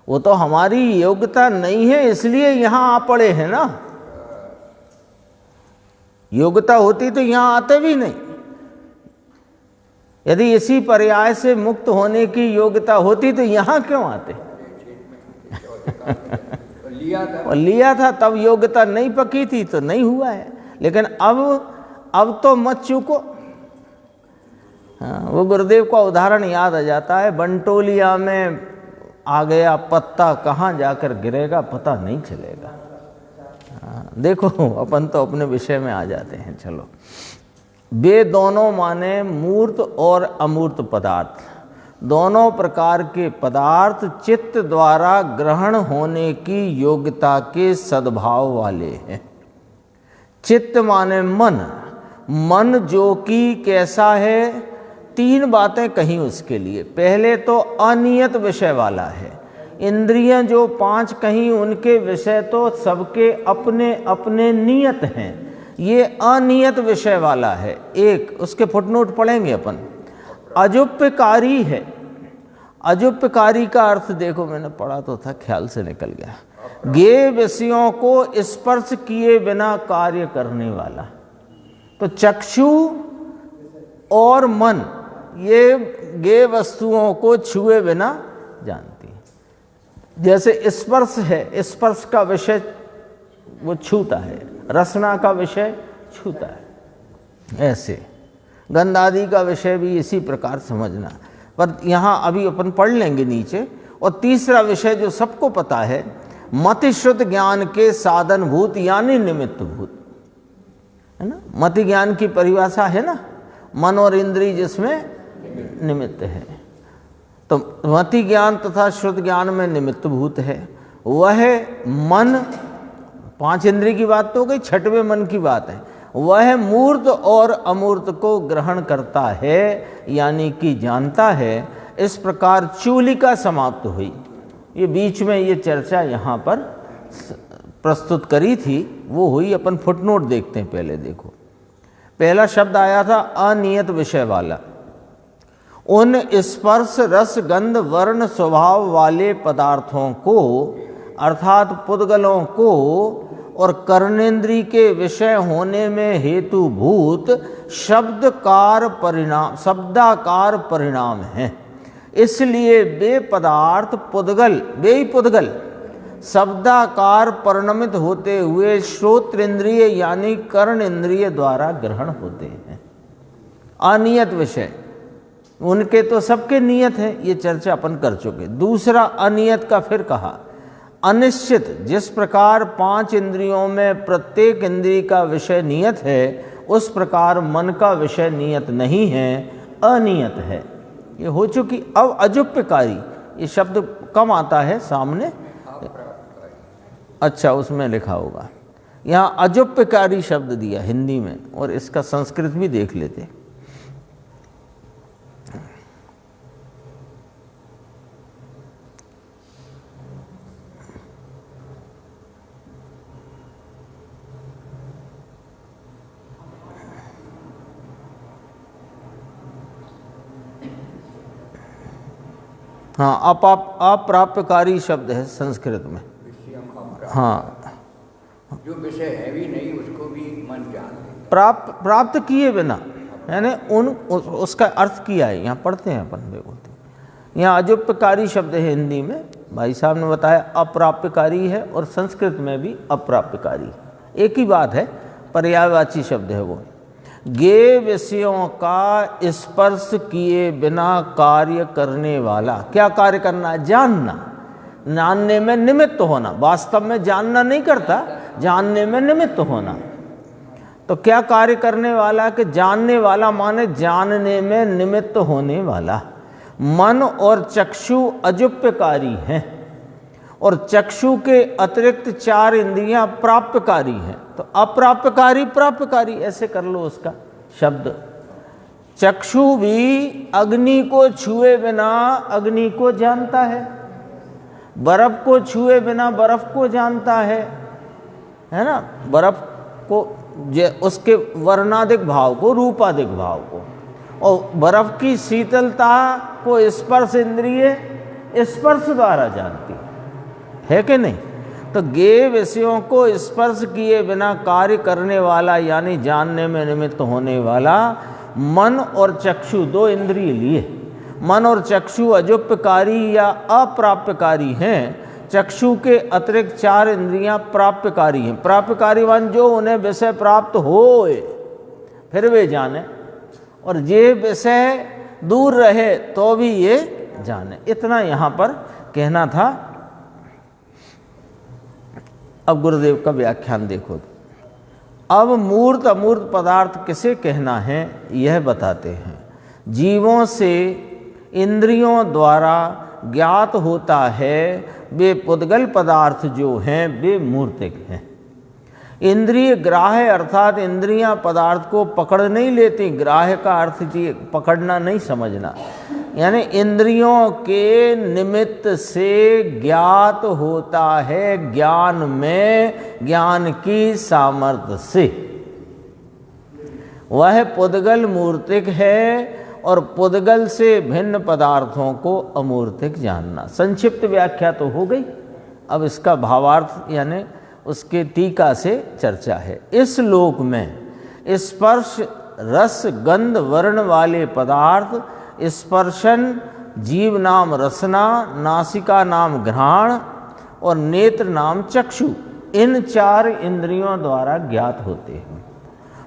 वो तो हमारी योग्यता नहीं है, इसलिए यहाँ आ पड़े हैं ना। योग्यता होती तो यहाँ आते भी नहीं। यदि इसी पर्याय से मुक्त होने की योग्यता होती तो यहाँ क्यों आते? और लिया था तब योग्यता नहीं पकी थी तो नहीं हुआ है। लेकिन अब तो मत चूको। हाँ, वो गुरुदेव का उदाहरण याद आ जाता है। बंटोलिया में आ गया पत्ता, कहाँ जाकर गिरेगा पता नहीं चलेगा। हाँ, देखो अपन तो अपने विषय में आ जाते हैं। चलो, वे दोनों माने मूर्त और अमूर्त पदार्थ, दोनों प्रकार के पदार्थ चित्त द्वारा ग्रहण होने की योग्यता के सद्भाव वाले हैं। चित्त माने मन, मन जो कि कैसा है, 3 बातें कहीं उसके लिए। पहले तो अनियत विषय वाला है। इंद्रियां जो 5 कहीं, उनके विषय तो सबके अपने अपने नियत हैं। ये अनियत विषय वाला है। एक उसके फुटनोट पढ़ेंगे अपन। अजुप्यकारी है। अजुप्यकारी का अर्थ देखो, मैंने पढ़ा तो था, ख्याल से निकल गया। गे विषयों को स्पर्श किए बिना कार्य करने वाला। तो चक्षु और मन ये गे वस्तुओं को छुए बिना जानती है। जैसे स्पर्श है, स्पर्श का विषय वो छूता है, रसना का विषय छूता है। ऐसे गंध आदि का विषय भी इसी प्रकार समझना। पर यहाँ अभी अपन पढ़ लेंगे नीचे। और तीसरा विषय जो सबको पता है, मति शुद्ध ज्ञान के साधन भूत यानी निमित्त भूत, है ना। मति ज्ञान की परिभाषा है ना, मन और इंद्रिय जिसमें निमित्त है। तो मति ज्ञान तथा शुद्ध ज्ञान में निमित्त भूत है। वह मन, 5 इंद्रिय की बात तो हो गई, 6वें मन की बात है। वह मूर्त और अमूर्त को ग्रहण करता है, यानी कि जानता है। इस प्रकार चूलिका समाप्त हुई। ये बीच में ये चर्चा यहाँ पर प्रस्तुत करी थी, वो हुई। अपन फुटनोट देखते हैं, पहले देखो। पहला शब्द आया था अनियत विषय वाला। उन स्पर्श रस गंध वर्ण स्वभाव वाले पदार्थों को अर्थात पुद्गलों को और कर्णेंद्री के विषय होने में हेतुभूत शब्दाकार परिणाम हैं। इसलिए वे पदार्थ पुद्गल, वे ही पुद्गल शब्दाकार परिणमित होते हुए श्रोत्रेंद्रिय यानी कर्ण इंद्रिय द्वारा ग्रहण होते हैं। अनियत विषय, उनके तो सबके नियत है, ये चर्चा अपन कर चुके। दूसरा अनियत का फिर कहा अनिश्चित। जिस प्रकार 5 इंद्रियों में प्रत्येक इंद्रिय का विषय नियत है, उस प्रकार मन का विषय नियत नहीं है, अनियत है। ये हो चुकी। अब अजुप्यकारी, ये शब्द कम आता है सामने। अच्छा, उसमें लिखा होगा। यहाँ अजुप्यकारी शब्द दिया हिंदी में, और इसका संस्कृत भी देख लेते। हाँ, अप्राप्यकारी शब्द है संस्कृत में। हाँ, जो विषय है भी नहीं उसको भी मन जान ले। प्राप्त किए बिना, यानी उसका अर्थ किया है। यहाँ पढ़ते हैं अपन, देखो यहाँ अजुप्यकारी शब्द है हिंदी में, भाई साहब ने बताया अप्राप्यकारी है, और संस्कृत में भी अप्राप्यकारी, एक ही बात है, पर्यायवाची शब्द है वो। गे विषयों का स्पर्श किए बिना कार्य करने वाला। क्या कार्य करना है? जानना, जानने में निमित्त होना। वास्तव में जानना नहीं करता, जानने में निमित्त होना। तो क्या कार्य करने वाला? कि जानने वाला माने जानने में निमित्त होने वाला। मन और चक्षु अजुप्यकारी हैं, और चक्षु के अतिरिक्त 4 इंद्रियां प्राप्यकारी हैं। तो अप्राप्यकारी प्राप्यकारी, ऐसे कर लो उसका शब्द। चक्षु भी अग्नि को छुए बिना अग्नि को जानता है, बर्फ को छुए बिना बर्फ को जानता है ना। बर्फ को, उसके वर्णाधिक भाव को, रूपाधिक भाव को, और बर्फ की शीतलता को स्पर्श इंद्रिय स्पर्श द्वारा जानती है कि नहीं। तो गे विषयों को स्पर्श किए बिना कार्य करने वाला, यानी जानने में निमित्त होने वाला मन और चक्षु, 2 इंद्रिय लिए। मन और चक्षु अजुप्यकारी या अप्राप्यकारी हैं। चक्षु के अतिरिक्त 4 इंद्रियां प्राप्यकारी हैं। प्राप्यकारी वन जो उन्हें विषय प्राप्त होए फिर वे जाने, और ये विषय दूर रहे तो भी ये जाने। इतना यहाँ पर कहना था। अब गुरुदेव का व्याख्यान देखो। अब मूर्त अमूर्त पदार्थ किसे कहना है यह बताते हैं। जीवों से इंद्रियों द्वारा ज्ञात होता है वे पुद्गल पदार्थ जो हैं वे मूर्तिक हैं। इंद्रिय ग्राह्य अर्थात इंद्रियां पदार्थ को पकड़ नहीं लेती। ग्राह्य का अर्थ जी पकड़ना नहीं समझना, यानी इंद्रियों के निमित्त से ज्ञात होता है ज्ञान में, ज्ञान की सामर्थ्य से। वह पुद्गल मूर्तिक है, और पुद्गल से भिन्न पदार्थों को अमूर्तिक जानना। संक्षिप्त व्याख्या तो हो गई। अब इसका भावार्थ यानी उसके टीका से चर्चा है। इस लोक में स्पर्श रस गंध वर्ण वाले पदार्थ, स्पर्शन जीव नाम रसना, नासिका नाम घ्राण और नेत्र नाम चक्षु, इन 4 इंद्रियों द्वारा ज्ञात होते हैं।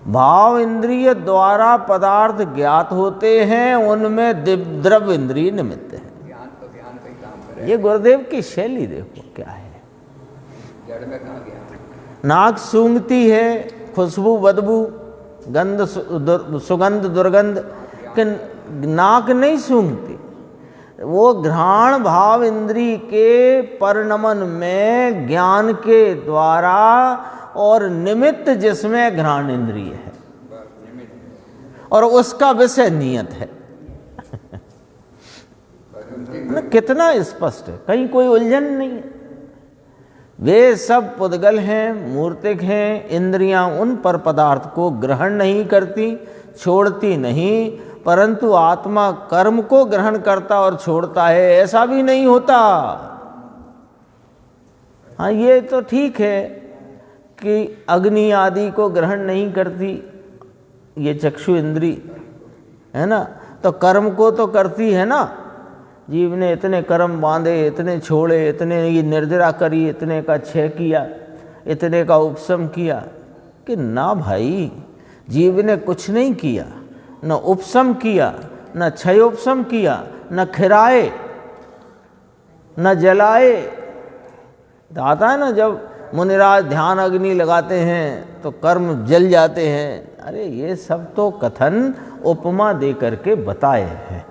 भाव इंद्रिय द्वारा पदार्थ ज्ञात होते हैं, उनमें द्रव्य इंद्रिय निमित्त है। ज्ञान तो ज्ञान का ही काम करे। ये गुरुदेव की शैली देखो क्या है। जड़ में कहाँ गया? नाक सूंघती है, खुशबू बदबू गंध सुगंध दुर्गंध, कि नाक नहीं सूंघती। वो घ्राण भाव इंद्रिय के परिणमन में ज्ञान के द्वारा, और निमित्त जिसमें घ्राण इंद्रिय है, और उसका विषय नियत है। ना, कितना स्पष्ट है, कहीं कोई उलझन नहीं है। वे सब पुद्गल हैं, मूर्तिक हैं। इंद्रियां उन पर पदार्थ को ग्रहण नहीं करती, छोड़ती नहीं, परंतु आत्मा कर्म को ग्रहण करता और छोड़ता है, ऐसा भी नहीं होता। हाँ, ये तो ठीक है कि अग्नि आदि को ग्रहण नहीं करती ये चक्षु इंद्री, है ना, तो कर्म को तो करती है ना। जीव ने इतने कर्म बांधे, इतने छोड़े, इतने ये निर्जरा करी, इतने का क्षय किया, इतने का उपशम किया, कि ना भाई, जीव ने कुछ नहीं किया, न उपशम किया, न क्षयोपशम किया, न खिराए, न जलाए। आता है ना, जब मुनिराज ध्यान अग्नि लगाते हैं तो कर्म जल जाते हैं। अरे ये सब तो कथन उपमा दे करके बताए हैं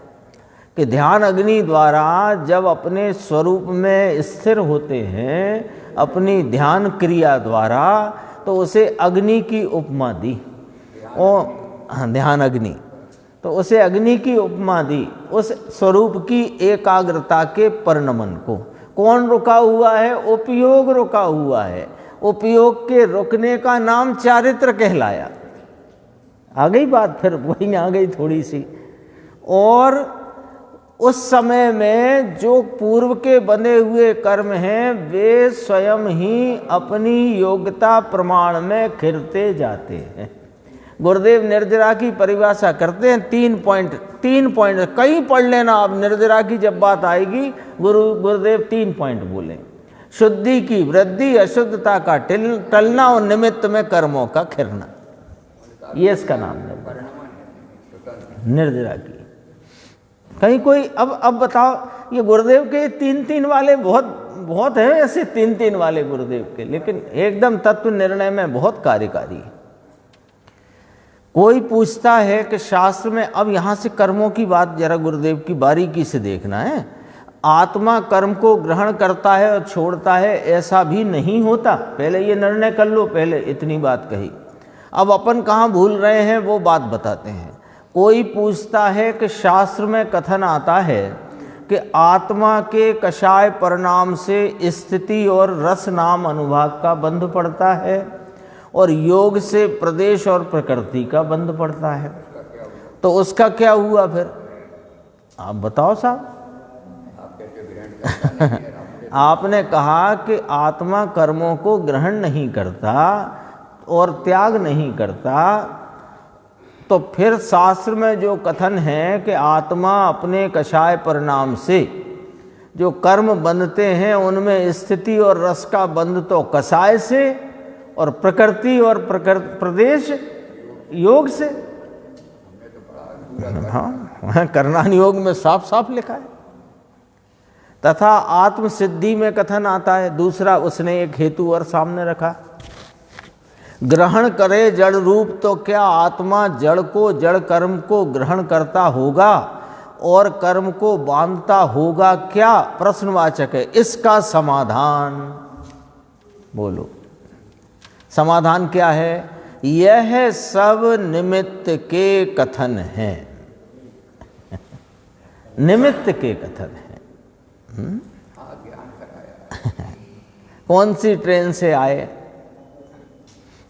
कि ध्यान अग्नि द्वारा जब अपने स्वरूप में स्थिर होते हैं अपनी ध्यान क्रिया द्वारा, तो उसे अग्नि की उपमा दी। और ध्यान अग्नि, तो उसे अग्नि की उपमा दी, उस स्वरूप की एकाग्रता के परिणमन को। कौन रुका हुआ है? उपयोग रुका हुआ है। उपयोग के रुकने का नाम चारित्र कहलाया। आ गई बात, फिर वही आ गई थोड़ी सी। और उस समय में जो पूर्व के बंधे हुए कर्म हैं वे स्वयं ही अपनी योग्यता प्रमाण में खिरते जाते हैं। गुरुदेव निर्जरा की परिभाषा करते हैं 3 पॉइंट, कहीं पढ़ लेना आप, निर्जरा की जब बात आएगी गुरुदेव 3 पॉइंट बोले। शुद्धि की वृद्धि, अशुद्धता का टलना और निमित्त में कर्मों का खिरना, ये इसका नाम है निर्जरा की। कहीं कोई अब बताओ, ये गुरुदेव के 3 वाले बहुत है ऐसे 3 वाले गुरुदेव के, लेकिन एकदम तत्व निर्णय में बहुत कार्यकारी है। कोई पूछता है कि शास्त्र में, अब यहाँ से कर्मों की बात जरा गुरुदेव की बारीकी से देखना है। आत्मा कर्म को ग्रहण करता है और छोड़ता है, ऐसा भी नहीं होता। पहले ये निर्णय कर लो, पहले इतनी बात कही। अब अपन कहाँ भूल रहे हैं वो बात बताते हैं। कोई पूछता है कि शास्त्र में कथन आता है कि आत्मा के कषाय परिणाम से स्थिति और रस नाम अनुभाग का बंध पड़ता है और योग से प्रदेश और प्रकृति का बंध पड़ता है। तो उसका क्या हुआ फिर? आप बताओ साहब। आपने कहा कि आत्मा कर्मों को ग्रहण नहीं करता और त्याग नहीं करता, तो फिर शास्त्र में जो कथन है कि आत्मा अपने कषाय परिणाम से जो कर्म बंधते हैं उनमें स्थिति और रस का बंध तो कषाय से और प्रकृति और प्रदेश योग से। हाँ, करणान योग में साफ साफ लिखा है। तथा आत्म सिद्धि में कथन आता है। दूसरा उसने एक हेतु और सामने रखा, ग्रहण करे जड़ रूप तो क्या आत्मा जड़ को, जड़ कर्म को ग्रहण करता होगा और कर्म को बांधता होगा क्या? प्रश्नवाचक है। इसका समाधान बोलो, समाधान क्या है? यह सब निमित्त के कथन हैं। निमित्त के कथन हैं। कौन सी ट्रेन से आए?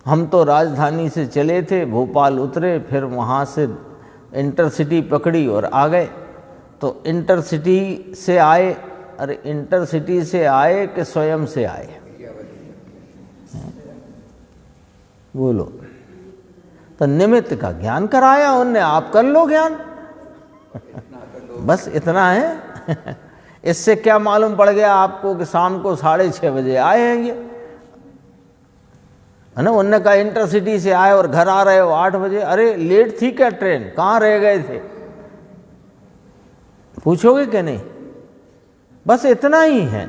हम तो राजधानी से चले थे, भोपाल उतरे, फिर वहाँ से इंटरसिटी पकड़ी और आ गए। तो इंटरसिटी से आए, अरे इंटरसिटी से आए कि स्वयं से आए? बोलो। तो निमित्त का ज्ञान कराया उनने, आप कर लो ज्ञान। बस इतना है। इससे क्या मालूम पड़ गया आपको कि शाम को 6:30 बजे आए हैं ये, है ना? उनने कहा इंटरसिटी से आए और घर आ रहे हो 8 बजे। अरे लेट थी क्या ट्रेन? कहाँ रह गए थे? पूछोगे कि नहीं? बस इतना ही है।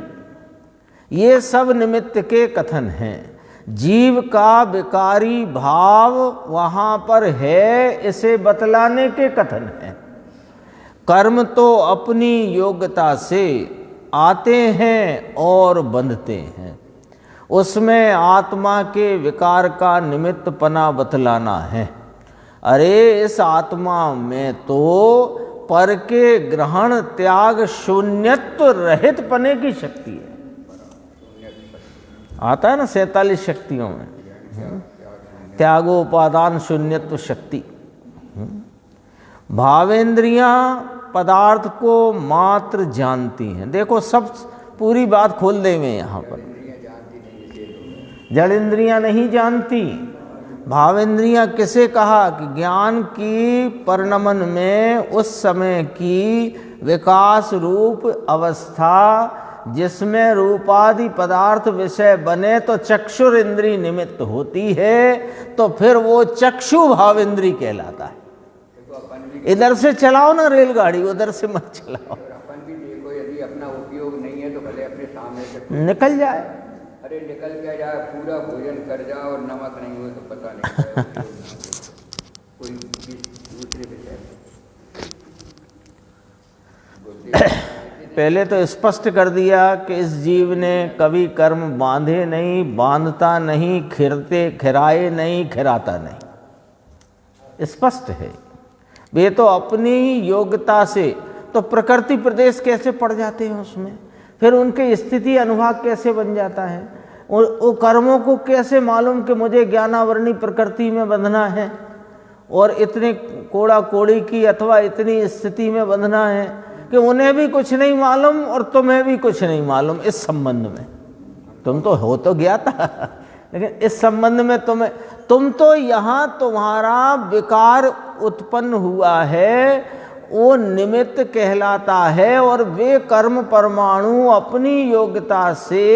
ये सब निमित्त के कथन हैं। जीव का विकारी भाव वहाँ पर है, इसे बतलाने के कथन हैं। कर्म तो अपनी योग्यता से आते हैं और बंधते हैं, उसमें आत्मा के विकार का निमित्तपना बतलाना है। अरे इस आत्मा में तो पर के ग्रहण त्याग शून्यत्व रहित पने की शक्ति है। आता है ना 47 शक्तियों में, त्यागोपादान शून्यत्व शक्ति। भावेंद्रियां पदार्थ को मात्र जानती हैं। देखो सब पूरी बात खोल देंगे यहाँ पर। जड़ इंद्रियां नहीं जानती। भावेंद्रियां किसे कहा कि ज्ञान की परिणमन में उस समय की विकास रूप अवस्था जिसमें रूपादि पदार्थ विषय बने तो चक्षुर इंद्री निमित्त होती है, तो फिर वो चक्षु भावेंद्री कहलाता है। इधर से चलाओ ना रेलगाड़ी, उधर से मत चलाओ। अपन भी देखो, यदि अपना उपयोग नहीं है तो भले अपने सामने से निकल जाए। अरे निकल क्या जाए, पूरा भोजन कर जाओ और नमक नहीं हो तो पता नहीं कोई दूसरे विषय। पहले तो स्पष्ट कर दिया कि इस जीव ने कभी कर्म बांधे नहीं, बांधता नहीं, खिराए नहीं, खिराता नहीं। स्पष्ट है। वे तो अपनी योग्यता से तो प्रकृति प्रदेश कैसे पड़ जाते हैं उसमें, फिर उनकी स्थिति अनुभाग कैसे बन जाता है, वो कर्मों को कैसे मालूम कि मुझे ज्ञानावरणी प्रकृति में बंधना है और इतने कोड़ा कोड़ी की अथवा इतनी स्थिति में बंधना है कि उन्हें भी कुछ नहीं मालूम और तुम्हें भी कुछ नहीं मालूम। इस संबंध में तुम तो हो तो गया था, लेकिन इस संबंध में तुम तो यहाँ तुम्हारा विकार उत्पन्न हुआ है, वो निमित्त कहलाता है। और वे कर्म परमाणु अपनी योग्यता से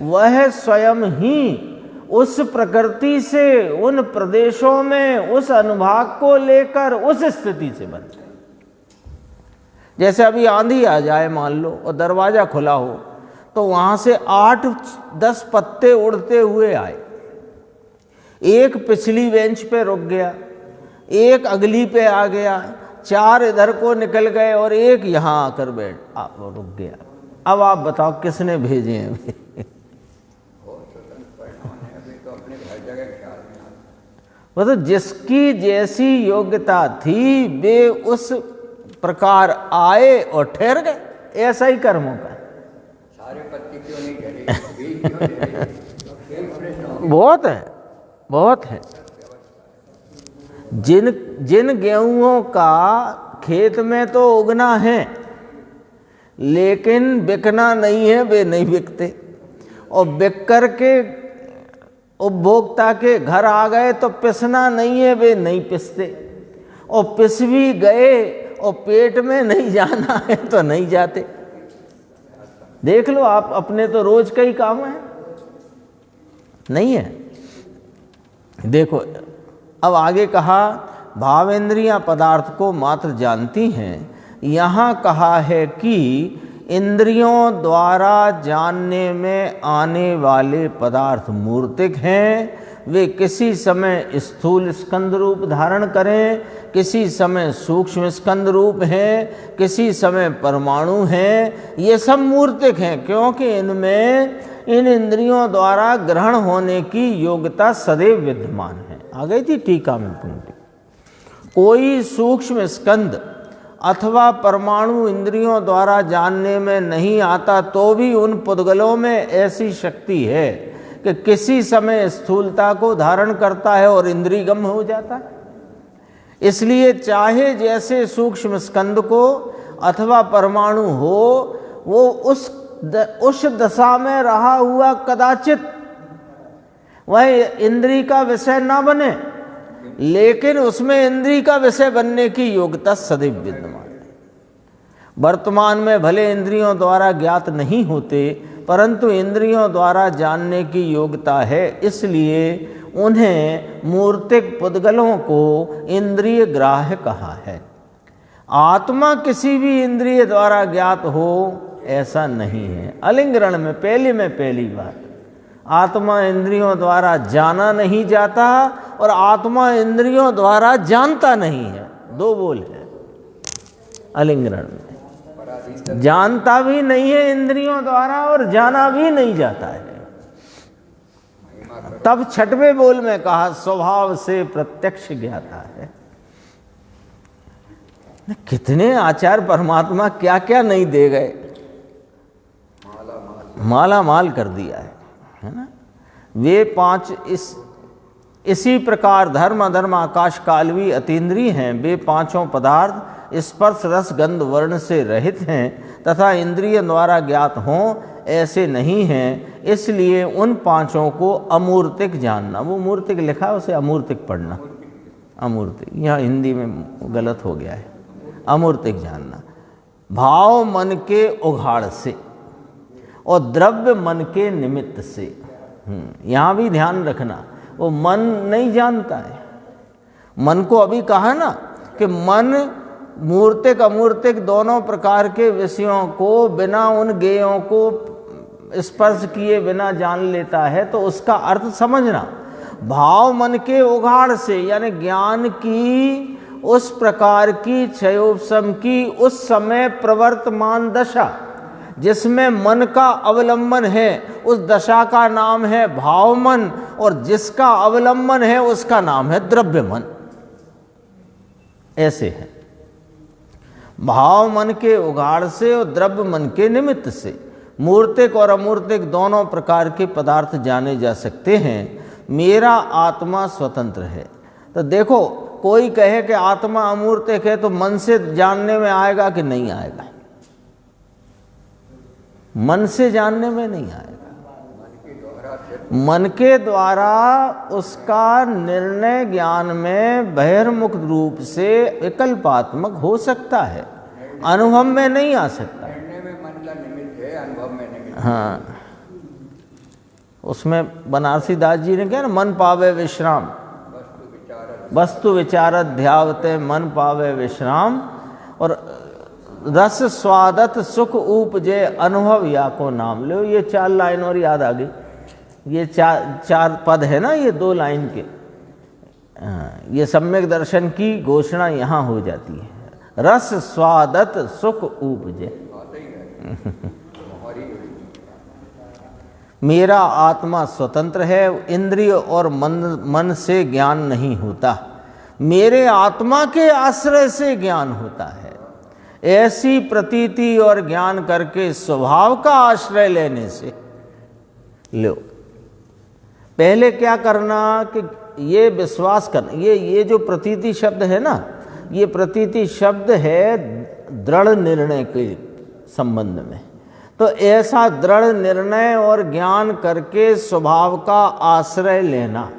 वह स्वयं ही उस प्रकृति से उन प्रदेशों में उस अनुभाग को लेकर उस स्थिति से बनते। जैसे अभी आंधी आ जाए मान लो और दरवाजा खुला हो, तो वहां से 8-10 पत्ते उड़ते हुए आए। एक पिछली बेंच पे रुक गया, एक अगली पे आ गया, 4 इधर को निकल गए और एक यहाँ आकर रुक गया। अब आप बताओ किसने भेजे हैं? वो तो जिसकी जैसी योग्यता थी वे उस प्रकार आए और ठहर गए। ऐसा ही कर्मों का सारे पत्ते क्यों नहीं झड़े? बहुत है, बहुत है। जिन गेहूं का खेत में तो उगना है लेकिन बिकना नहीं है, वे नहीं बिकते। और बिक कर के उपभोक्ता के घर आ गए तो पिसना नहीं है, वे नहीं पिसते। और पिस भी गए और पेट में नहीं जाना है तो नहीं जाते। देख लो आप, अपने तो रोज का ही काम है, नहीं है? देखो अब आगे कहा भावेंद्रियां पदार्थ को मात्र जानती हैं। यहाँ कहा है कि इंद्रियों द्वारा जानने में आने वाले पदार्थ मूर्तिक हैं। वे किसी समय स्थूल स्कंद रूप धारण करें, किसी समय सूक्ष्म स्कंद रूप हैं, किसी समय परमाणु हैं। ये सब मूर्तिक हैं क्योंकि इनमें इन इंद्रियों द्वारा ग्रहण होने की योग्यता सदैव विद्यमान है। आ गई थी टीका में पंक्ति। कोई सूक्ष्म स्कंद अथवा परमाणु इंद्रियों द्वारा जानने में नहीं आता तो भी उन पुद्गलों में ऐसी शक्ति है कि किसी समय स्थूलता को धारण करता है और इंद्रियगम हो जाता है। इसलिए चाहे जैसे सूक्ष्म स्कंद को अथवा परमाणु हो, वो उस दशा में रहा हुआ कदाचित वह इंद्रिय का विषय ना बने, लेकिन उसमें इंद्रिय का विषय बनने की योग्यता सदैव विद्यमान है। वर्तमान में भले इंद्रियों द्वारा ज्ञात नहीं होते, परंतु इंद्रियों द्वारा जानने की योग्यता है। इसलिए उन्हें मूर्तिक पुद्गलों को इंद्रिय ग्राह्य कहा है। आत्मा किसी भी इंद्रिय द्वारा ज्ञात हो ऐसा नहीं है। अलिंगरण में पहली बात, आत्मा इंद्रियों द्वारा जाना नहीं जाता और आत्मा इंद्रियों द्वारा जानता नहीं है। 2 बोल है अलिंगरण में। जानता भी नहीं है इंद्रियों द्वारा और जाना भी नहीं जाता है। तब 6वें बोल में कहा स्वभाव से प्रत्यक्ष ज्ञाता है। कितने आचार्य परमात्मा क्या क्या नहीं दे गए, माला माल कर दिया है ना। वे पांच इसी प्रकार धर्म अधर्म आकाश काल भी अतीन्द्रिय हैं। वे पांचों पदार्थ स्पर्श रस गंध वर्ण से रहित हैं तथा इंद्रिय द्वारा ज्ञात हों ऐसे नहीं हैं। इसलिए उन पांचों को अमूर्तिक जानना, वो मूर्तिक लिखा है उसे अमूर्तिक पढ़ना, अमूर्तिक, यहाँ हिंदी में गलत हो गया है, अमूर्तिक जानना। भाव मन के उघाड़ से और द्रव्य मन के निमित्त से। यहाँ भी ध्यान रखना, वो मन नहीं जानता है। मन को अभी कहा ना कि मन मूर्तिक अमूर्तिक दोनों प्रकार के विषयों को बिना उन ज्ञेयों को स्पर्श किए बिना जान लेता है, तो उसका अर्थ समझना। भाव मन के उघाड़ से यानी ज्ञान की उस प्रकार की क्षयोपशम की उस समय प्रवर्तमान दशा जिसमें मन का अवलंबन है, उस दशा का नाम है भाव मन, और जिसका अवलंबन है उसका नाम है द्रव्य मन। ऐसे है, भाव मन के उघाड़ से और द्रव्य मन के निमित्त से मूर्तिक और अमूर्तिक दोनों प्रकार के पदार्थ जाने जा सकते हैं। मेरा आत्मा स्वतंत्र है। तो देखो, कोई कहे कि आत्मा अमूर्तिक है तो मन से जानने में आएगा कि नहीं आएगा? मन से जानने में नहीं आएगा। मन के द्वारा उसका निर्णय ज्ञान में बहिर्मुख रूप से विकल्पात्मक हो सकता है, अनुभव में नहीं आ सकता। निर्णय में मन का निमित्त है, अनुभव में निमित्त। हाँ, उसमें बनारसी दास जी ने कहा ना, मन पावे विश्राम, वस्तु विचारत ध्यावते मन पावे विश्राम, और रस स्वादत सुख उपजे अनुभव या को नाम लो। ये 4 लाइन और याद आ गई। ये चार पद है ना, ये 2 लाइन के। ये सम्यक दर्शन की घोषणा यहाँ हो जाती है, रस स्वादत सुख उपजे। मेरा आत्मा स्वतंत्र है, इंद्रिय और मन से ज्ञान नहीं होता, मेरे आत्मा के आश्रय से ज्ञान होता है। ऐसी प्रतीति और ज्ञान करके स्वभाव का आश्रय लेने से लो। पहले क्या करना कि ये विश्वास करना, ये जो प्रतीति शब्द है ना, ये प्रतीति शब्द है दृढ़ निर्णय के संबंध में। तो ऐसा दृढ़ निर्णय और ज्ञान करके स्वभाव का आश्रय लेना,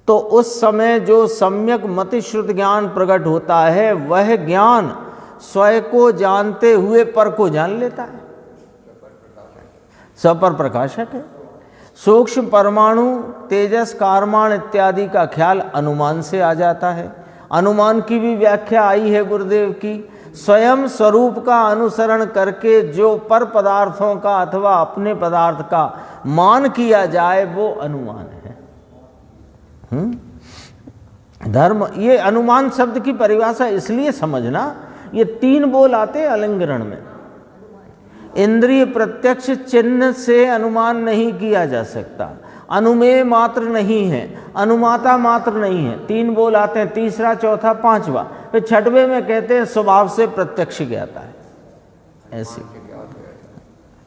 तो उस समय जो सम्यक मति श्रुत ज्ञान प्रकट होता है, वह ज्ञान स्वयं को जानते हुए पर को जान लेता है, सपर प्रकाशक है। सूक्ष्म परमाणु तेजस कारमान इत्यादि का ख्याल अनुमान से आ जाता है। अनुमान की भी व्याख्या आई है गुरुदेव की, स्वयं स्वरूप का अनुसरण करके जो पर पदार्थों का अथवा अपने पदार्थ का मान किया जाए वो अनुमान है। धर्म, ये अनुमान शब्द की परिभाषा इसलिए समझना, ये 3 बोल आते हैं अलंकरण में। इंद्रिय प्रत्यक्ष चिन्ह से अनुमान नहीं किया जा सकता, अनुमेय मात्र नहीं है, अनुमाता मात्र नहीं है। 3 बोल आते हैं, तीसरा चौथा पांचवा, फिर छठवें में कहते हैं स्वभाव से प्रत्यक्ष ज्ञाता है। ऐसी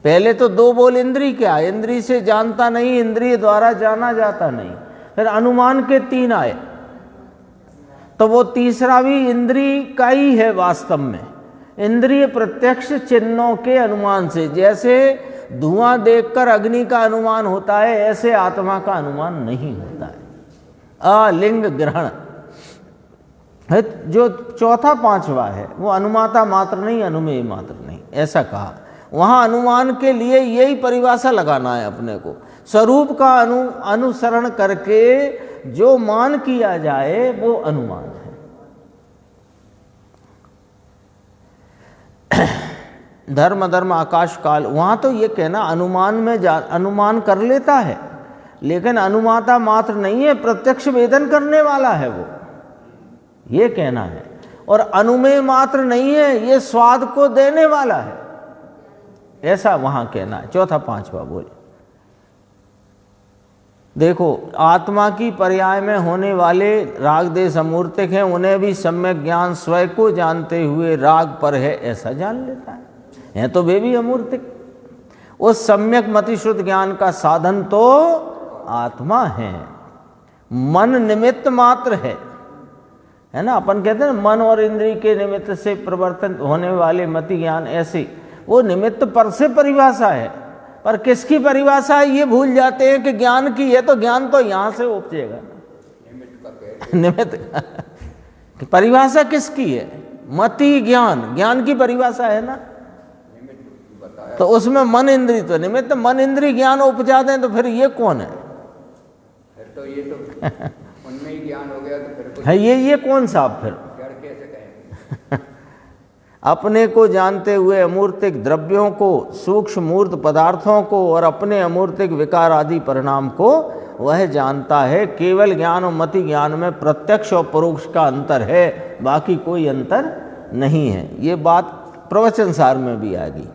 पहले तो 2 बोल इंद्रिय क्या, इंद्रिय से जानता नहीं, इंद्रिय द्वारा जाना जाता नहीं। फिर अनुमान के 3 आए, तो वो तीसरा भी इंद्रिय का ही है वास्तव में। इंद्रिय प्रत्यक्ष चिन्हों के अनुमान से, जैसे धुआं देखकर अग्नि का अनुमान होता है, ऐसे आत्मा का अनुमान नहीं होता है। अलिंग ग्रहण है जो चौथा पांचवा है, वो अनुमाता मात्र नहीं, अनुमेय मात्र नहीं, ऐसा कहा। वहाँ अनुमान के लिए यही परिभाषा लगाना है अपने को, स्वरूप का अनुसरण करके जो मान किया जाए वो अनुमान है। धर्म धर्म आकाश काल, वहाँ तो ये कहना अनुमान में अनुमान कर लेता है, लेकिन अनुमाता मात्र नहीं है, प्रत्यक्ष वेदन करने वाला है वो, ये कहना है। और अनुमेय मात्र नहीं है, ये स्वाद को देने वाला है, ऐसा वहाँ कहना है। चौथा पांचवा बोले देखो, आत्मा की पर्याय में होने वाले राग देश अमूर्तिक हैं, उन्हें भी सम्यक ज्ञान स्वयं को जानते हुए राग पर है ऐसा जान लेता है तो वे भी अमूर्तिक। उस सम्यक मतिश्रुत ज्ञान का साधन तो आत्मा है, मन निमित्त मात्र है ना। अपन कहते हैं ना, मन और इंद्रिय के निमित्त से प्रवर्तन होने वाले मति ज्ञान, ऐसे वो निमित्त पर से परिभाषा है, पर किसकी परिभाषा है ये भूल जाते हैं कि ज्ञान की है, तो ज्ञान तो यहाँ से उपजेगा निमित्त परिभाषा किसकी है? मति ज्ञान, ज्ञान की परिभाषा है ना, तो उसमें मन इंद्रिय तो निमित्त, मन इंद्रिय ज्ञान उपजा दें तो फिर ये कौन है? फिर तो ये तो उनमें ही ज्ञान हो गया, तो फिर है ये कौन सा आप फिर कैसे कहें? अपने को जानते हुए अमूर्तिक द्रव्यों को, सूक्ष्म मूर्त पदार्थों को और अपने अमूर्तिक विकार आदि परिणाम को वह जानता है। केवल ज्ञान और मति ज्ञान में प्रत्यक्ष और परोक्ष का अंतर है, बाकी कोई अंतर नहीं है। ये बात प्रवचन सार में भी आ गई।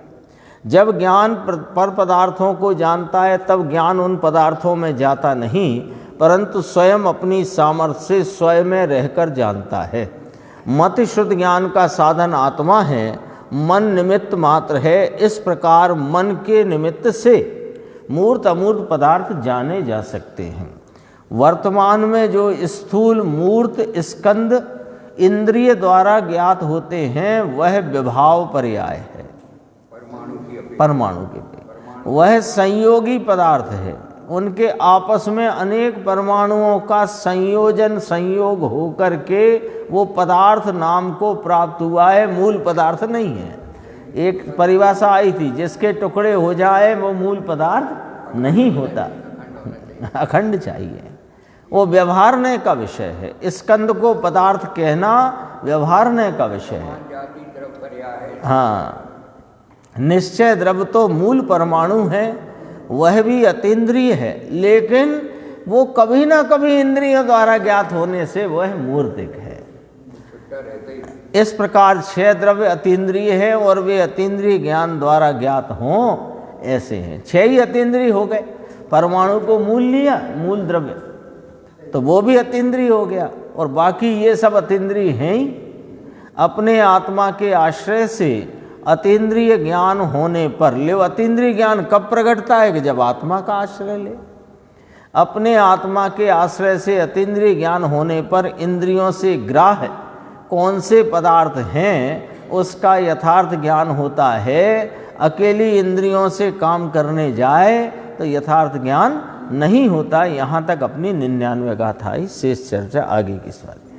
जब ज्ञान पर पदार्थों को जानता है तब ज्ञान उन पदार्थों में जाता नहीं, परंतु स्वयं अपनी सामर्थ्य से स्वयं में रहकर जानता है। मति शुद्ध ज्ञान का साधन आत्मा है, मन निमित्त मात्र है। इस प्रकार मन के निमित्त से मूर्त अमूर्त पदार्थ जाने जा सकते हैं। वर्तमान में जो स्थूल मूर्त स्कंद इंद्रिय द्वारा ज्ञात होते हैं वह विभाव पर्याय है, परमाणु के वह संयोगी पदार्थ है। उनके आपस में अनेक परमाणुओं का संयोजन संयोग होकर के वो पदार्थ नाम को प्राप्त हुआ है, मूल पदार्थ नहीं है। एक परिभाषा आई थी, जिसके टुकड़े हो जाए वो मूल पदार्थ नहीं होता, अखंड चाहिए। वो व्यवहारने का विषय है। स्कंद को पदार्थ कहना व्यवहारने का विषय है। हाँ, निश्चय द्रव्य तो मूल परमाणु है, वह भी अतीन्द्रिय है, लेकिन वो कभी ना कभी इंद्रियों द्वारा ज्ञात होने से वह मूर्तिक है। इस प्रकार छह द्रव्य अतीन्द्रिय है और वे अतीन्द्रिय ज्ञान द्वारा ज्ञात हों ऐसे हैं। छह ही अतीन्द्रिय हो गए। परमाणु को मूल लिया, मूल द्रव्य, तो वो भी अतीन्द्रिय हो गया, और बाकी ये सब अतीन्द्रिय हैं ही। अपने आत्मा के आश्रय से अतीन्द्रिय ज्ञान होने पर ले, अतीन्द्रिय ज्ञान कब प्रकटता है कि जब आत्मा का आश्रय ले। अपने आत्मा के आश्रय से अतीन्द्रिय ज्ञान होने पर इंद्रियों से ग्राह्य कौन से पदार्थ हैं उसका यथार्थ ज्ञान होता है। अकेली इंद्रियों से काम करने जाए तो यथार्थ ज्ञान नहीं होता। यहाँ तक अपनी 99 गाथा। शेष चर्चा आगे की स्वाद।